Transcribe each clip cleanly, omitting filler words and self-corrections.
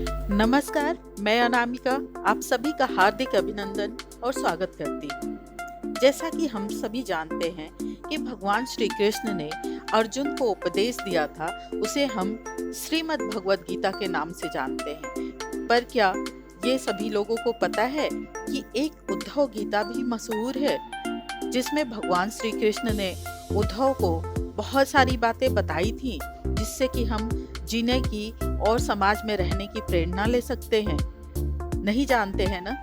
नमस्कार, मैं अनामिका आप सभी का हार्दिक अभिनंदन और स्वागत करती हूँ। जैसा कि हम सभी जानते हैं कि भगवान श्री कृष्ण ने अर्जुन को उपदेश दिया था, उसे हम श्रीमद् भगवद गीता के नाम से जानते हैं। पर क्या ये सभी लोगों को पता है कि एक उद्धव गीता भी मशहूर है, जिसमें भगवान श्री कृष्ण ने उद्धव को बहुत सारी बातें बताई थी, जिससे कि हम जीने की और समाज में रहने की प्रेरणा ले सकते हैं। नहीं जानते हैं ना?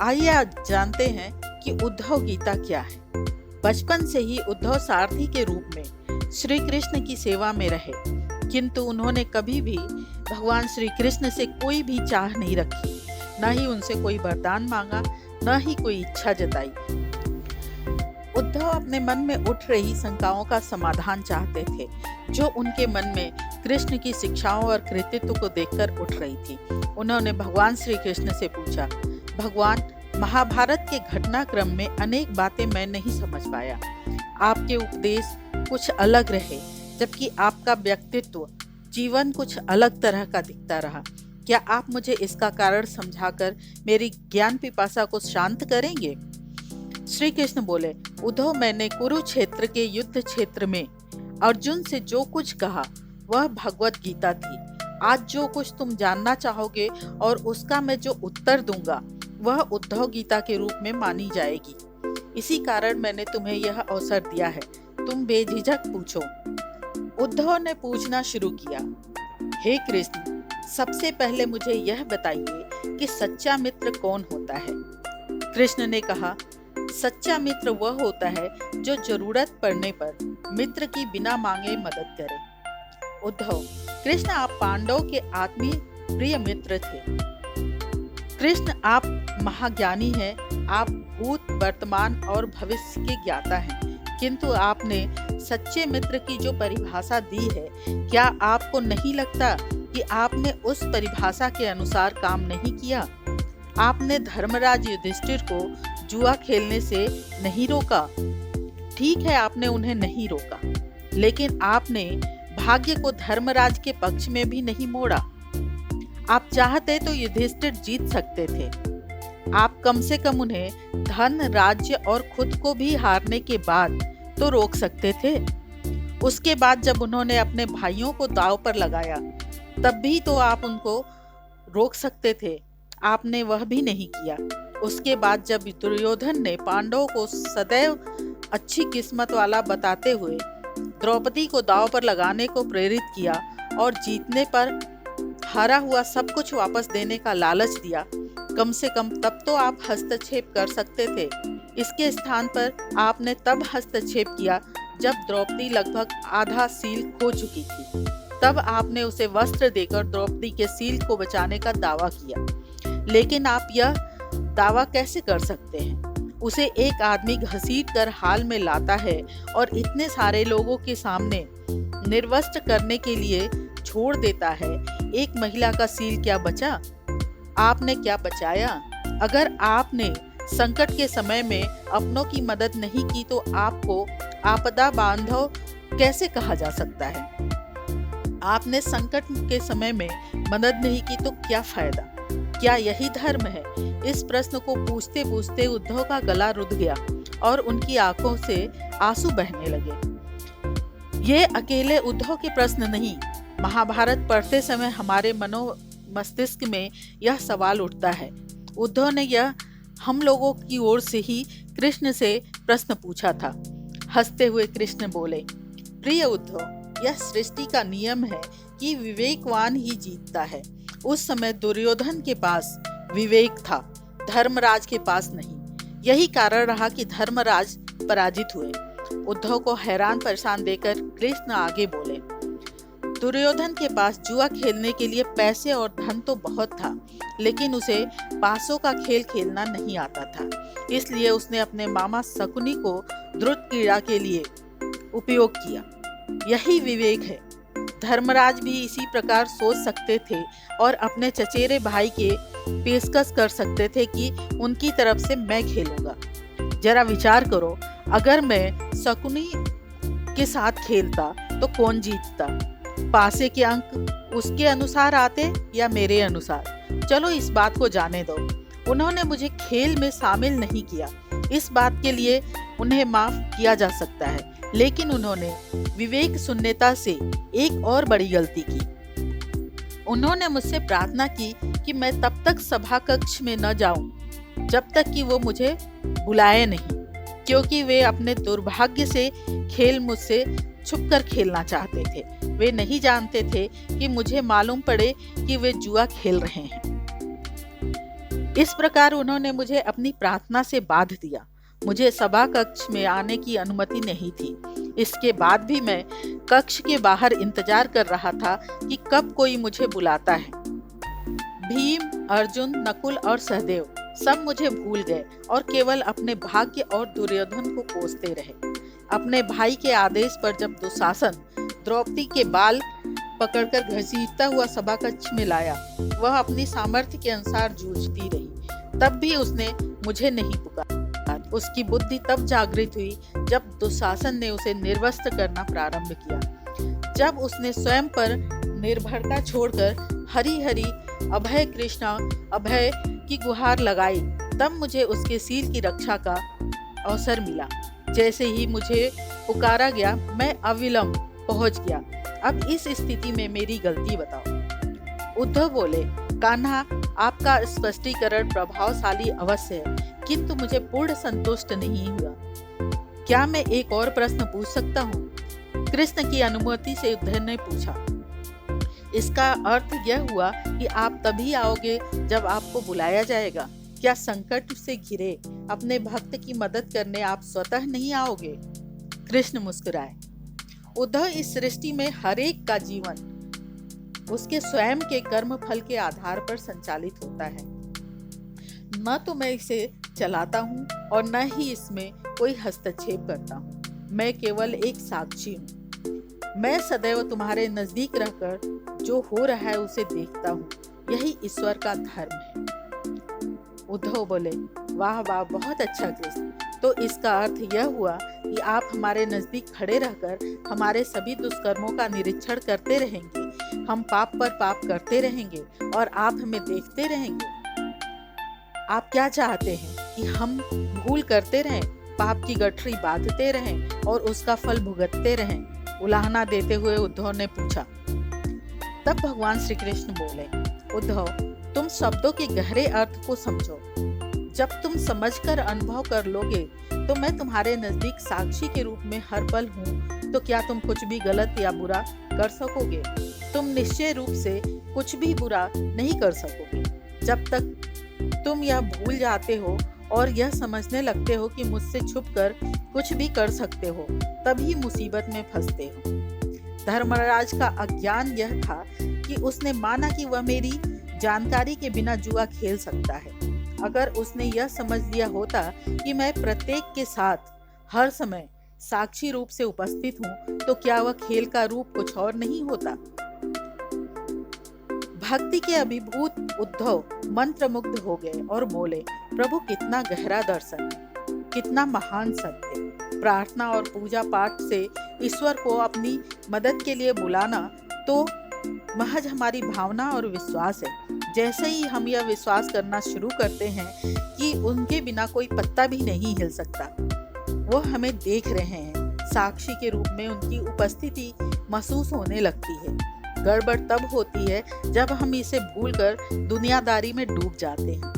आइए आज जानते हैं कि उद्धव गीता क्या है। बचपन से ही उद्धव सारथी के रूप में श्री कृष्ण की सेवा में रहे, किंतु उन्होंने कभी भी भगवान श्री कृष्ण से कोई भी चाह नहीं रखी, न ही उनसे कोई वरदान मांगा, न ही कोई इच्छा जताई। उद्धव अपने मन में उठ रही शंकाओं का समाधान चाहते थे, जो उनके मन में कृष्ण की शिक्षाओं और कृतित्व को देखकर उठ रही थी। उन्होंने भगवान श्री कृष्ण से पूछा, भगवान, महाभारत के घटनाक्रम में अनेक बातें मैं नहीं समझ पाया। आपके उपदेश कुछ अलग रहे, जबकि आपका व्यक्तित्व, जीवन कुछ अलग तरह का दिखता रहा। क्या आप मुझे इसका कारण समझाकर मेरी ज्ञान पिपासा को शांत करेंगे? श्री कृष्ण बोले, उद्धव, मैंने कुरुक्षेत्र के युद्ध क्षेत्र में अर्जुन से जो कुछ कहा वह भगवत गीता थी। आज जो कुछ तुम जानना चाहोगे और उसका मैं जो उत्तर दूंगा वह उद्धव गीता के रूप में मानी जाएगी। इसी कारण मैंने तुम्हें यह अवसर दिया है, तुम बेझिझक पूछो। उद्धव ने पूछना शुरू किया, हे कृष्ण, सबसे पहले मुझे यह बताइए कि सच्चा मित्र कौन होता है? कृष्ण ने कहा, सच्चा मित्र वह होता है जो जरूरत पड़ने पर मित्र की बिना मांगे मदद करे। उद्धव, कृष्ण, आप पांडव के आत्मीय प्रिय मित्र थे। कृष्ण, आप महाज्ञानी हैं, आप भूत, वर्तमान और भविष्य के ज्ञाता हैं, किंतु आपने सच्चे मित्र की जो परिभाषा दी है, क्या आपको नहीं लगता कि आपने उस परिभाषा के अनुसार काम नहीं किया? आपने धर्मराज युधिष्ठिर को जुआ खेलने से नहीं रोका। ठीक है, आपने उन्हें नहीं रोका, लेकिन आपने भाग्य को धर्मराज के पक्ष में भी नहीं मोड़ा। आप चाहते तो युधिष्ठिर जीत सकते थे। आप कम से कम उन्हें धन, राज्य और खुद को भी हारने के बाद तो रोक सकते थे। उसके बाद जब उन्होंने अपने भाइयों को दांव पर लगाया, तब भी तो आप उनको रोक सकते थे। आपने वह भी नहीं किया। उसके बाद जब दुर्योधन ने पांडवों को सदैव अच्छी किस्मत वाला बताते हुए द्रौपदी को दांव पर लगाने को प्रेरित किया और जीतने पर हारा हुआ सब कुछ वापस देने का लालच दिया, कम से कम तब तो आप हस्तक्षेप कर सकते थे। इसके स्थान पर आपने तब हस्तक्षेप किया जब द्रौपदी लगभग आधा सील खो चुकी थी। तब आपने उसे वस्त्र देकर द्रौपदी के सील को बचाने का दावा किया। लेकिन आप यह दावा कैसे कर सकते हैं? उसे एक आदमी घसीट कर हाल में लाता है और इतने सारे लोगों के सामने निर्वस्त्र करने के लिए छोड़ देता है। एक महिला का सील क्या बचा? आपने क्या बचाया? अगर आपने संकट के समय में अपनों की मदद नहीं की तो आपको आपदा बांधव कैसे कहा जा सकता है? आपने संकट के समय में मदद नहीं की तो क्या फायदा? क्या यही धर्म है? इस प्रश्न को पूछते पूछते उद्धव का गला रुध गया और उनकी आंखों से आंसू बहने लगे। ये अकेले उद्धव के प्रश्न नहीं, महाभारत पढ़ते समय हमारे मस्तिष्क में यह सवाल उठता है। उद्धव ने यह हम लोगों की ओर से ही कृष्ण से प्रश्न पूछा था। हंसते हुए कृष्ण बोले, प्रिय उद्धव, यह सृष्टि का नियम है कि विवेकवान ही जीतता है। उस समय दुर्योधन के पास विवेक था, धर्मराज के पास नहीं। यही कारण रहा कि धर्मराज पराजित हुए। उद्धव को हैरान परेशान देखकर कृष्ण आगे बोले, दुर्योधन के पास जुआ खेलने के लिए पैसे और धन तो बहुत था, लेकिन उसे पासों का खेल खेलना नहीं आता था। इसलिए उसने अपने मामा शकुनी को द्रुत क्रीड़ा के लिए उपयोग किया। यही विवेक है। धर्मराज भी इसी प्रकार सोच सकते थे और अपने चचेरे भाई के पेशकश कर सकते थे कि उनकी तरफ से मैं खेलूंगा। जरा विचार करो, अगर मैं शकुनी के साथ खेलता तो कौन जीतता? पासे के अंक उसके अनुसार आते या मेरे अनुसार, चलो इस बात को जाने दो। उन्होंने मुझे खेल में शामिल नहीं किया, इस बात के लिए उन्हें माफ किया जा सकता है, लेकिन उन्होंने विवेक शून्यता से एक और बड़ी गलती की। उन्होंने मुझसे प्रार्थना की कि मैं तब तक सभा कक्ष में न जाऊं जब तक कि वो मुझे बुलाए नहीं, क्योंकि वे अपने दुर्भाग्य से खेल मुझसे छुपकर खेलना चाहते थे। वे नहीं जानते थे कि मुझे मालूम पड़े कि वे जुआ खेल रहे हैं। इस प्रकार उन्होंने मुझे अपनी प्रार्थना से बांध दिया। मुझे सभा कक्ष में आने की अनुमति नहीं थी। इसके बाद भी मैं कक्ष के बाहर इंतजार कर रहा था कि कब कोई मुझे बुलाता है। भीम, अर्जुन, नकुल और सहदेव सब मुझे भूल गए और केवल अपने भाग्य और दुर्योधन को कोसते रहे। अपने भाई के आदेश पर जब दुशासन द्रौपदी के बाल पकड़कर घसीटता हुआ सभा कक्ष में लाया, वह अपनी सामर्थ्य के अनुसार जूझती रही। तब भी उसने मुझे नहीं पुकारा। उसकी बुद्धि तब जागृत हुई जब दुशासन ने उसे निर्वस्त्र करना प्रारंभ किया। जब उसने स्वयं पर निर्भरता छोड़कर हरि हरि अभय कृष्णा अभय की गुहार लगाई, तब मुझे उसके शील की रक्षा का अवसर मिला। जैसे ही मुझे पुकारा गया, मैं अविलंब पहुंच गया। अब इस स्थिति में मेरी गलती बताओ। उद्धव बोले, कान्हा, आपका स्पष्टीकरण प्रभावशाली अवश्य है, किंतु मुझे पूर्ण संतुष्ट नहीं हुआ। क्या मैं एक और प्रश्न पूछ सकता हूँ? कृष्ण की अनुमति से उद्धव ने पूछा। इसका अर्थ यह हुआ कि आप तभी आओगे जब आपको बुलाया जाएगा। क्या संकट से घिरे अपने भक्त की मदद करने आप स्वतः नहीं आओगे? कृष्ण मुस्कुराए। उद्धव, इस सृष्टि में हर एक का जीवन उसके स्वयं के कर्म फल के आधार पर संचालित होता है। न तो मैं इसे चलाता हूँ और न ही इसमें कोई हस्तक्षेप करता हूँ। मैं केवल एक साक्षी हूँ। मैं सदैव तुम्हारे नजदीक रहकर जो हो रहा है उसे देखता हूँ। यही ईश्वर का धर्म है। उद्धव बोले, वाह वाह, बहुत अच्छा कृष्ण। तो इसका अर्थ यह हुआ कि आप हमारे नजदीक खड़े रहकर हमारे सभी दुष्कर्मों का निरीक्षण करते रहेंगे। हम पाप पर पाप करते रहेंगे और आप हमें देखते रहेंगे। आप क्या चाहते हैं कि हम भूल करते रहें, पाप की गठरी बांधते रहें और उसका फल भुगतते रहें? उलाहना देते हुए उद्धव ने पूछा। तब भगवान श्री कृष्ण बोले, उद्धव, तुम शब्दों के गहरे अर्थ को समझो। जब तुम समझकर अनुभव कर लोगे तो मैं तुम्हारे नजदीक साक्षी के रूप में हर पल हूँ, तो क्या तुम कुछ भी गलत या बुरा कर सकोगे? तुम निश्चय रूप से कुछ भी बुरा नहीं कर सकोगे। जब तक तुम यह भूल जाते हो और यह समझने लगते हो कि मुझसे छुपकर कुछ भी कर सकते हो, तभी मुसीबत में फंसते हो। धर्मराज का अज्ञान यह था कि उसने माना कि वह मेरी जानकारी के बिना जुआ खेल सकता है। अगर उसने यह समझ लिया होता कि मैं प्रत्येक के साथ हर समय साक्षी रूप से उपस्थित हूँ, तो क्या वह खेल का रूप कुछ और नहीं होता? भक्ति के अभिभूत उद्धव मंत्रमुग्ध हो गए और बोले, प्रभु, कितना गहरा दर्शन, कितना महान सत्य। प्रार्थना और पूजा पाठ से ईश्वर को अपनी मदद के लिए बुलाना तो महज हमारी भावना और विश्वास है। जैसे ही हम यह विश्वास करना शुरू करते हैं कि उनके बिना कोई पत्ता भी नहीं हिल सकता, वो हमें देख रहे हैं, साक्षी के रूप में उनकी उपस्थिति महसूस होने लगती है। गड़बड़ तब होती है जब हम इसे भूलकर दुनियादारी में डूब जाते हैं।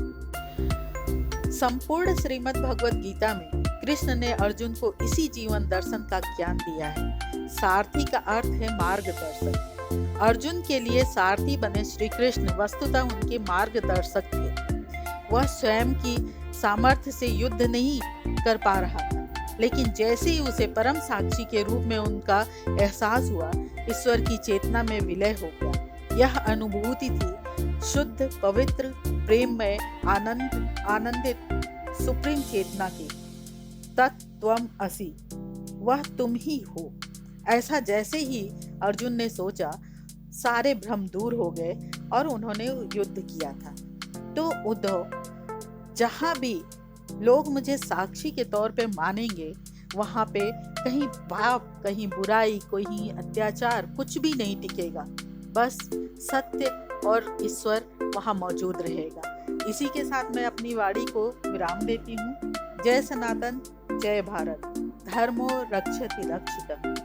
संपूर्ण श्रीमद् भगवत गीता में कृष्ण ने अर्जुन को इसी जीवन दर्शन का ज्ञान दिया है। सारथी का अर्थ है मार्गदर्शक। अर्जुन के लिए सारथी बने श्री कृष्ण वस्तुतः उनके मार्गदर्शक थे। वह स्वयं की सामर्थ्य से युद्ध नहीं कर पा रहा था, लेकिन जैसे ही उसे परम साक्षी के रूप में उनका एहसास हुआ, ईश्वर की चेतना में विलय हो गया। यह अनुभूति थी शुद्ध, पवित्र, प्रेममय, आनंदित सुप्रीम चेतना की। तत्त्वम असि, वह तुम ही हो। ऐसा जैसे ही अर्जुन ने सोचा, सारे भ्रम दूर हो गए और उन्होंने युद्ध किया था। तो उद्धव, जहां भी लोग मुझे साक्षी के तौर पे मानेंगे, वहां पे कहीं पाप, कहीं बुराई, कहीं अत्याचार कुछ भी नहीं टिकेगा। बस सत्य और ईश्वर वहाँ मौजूद रहेगा। इसी के साथ मैं अपनी वाणी को विराम देती हूँ। जय सनातन, जय भारत। धर्मो रक्षति रक्षित।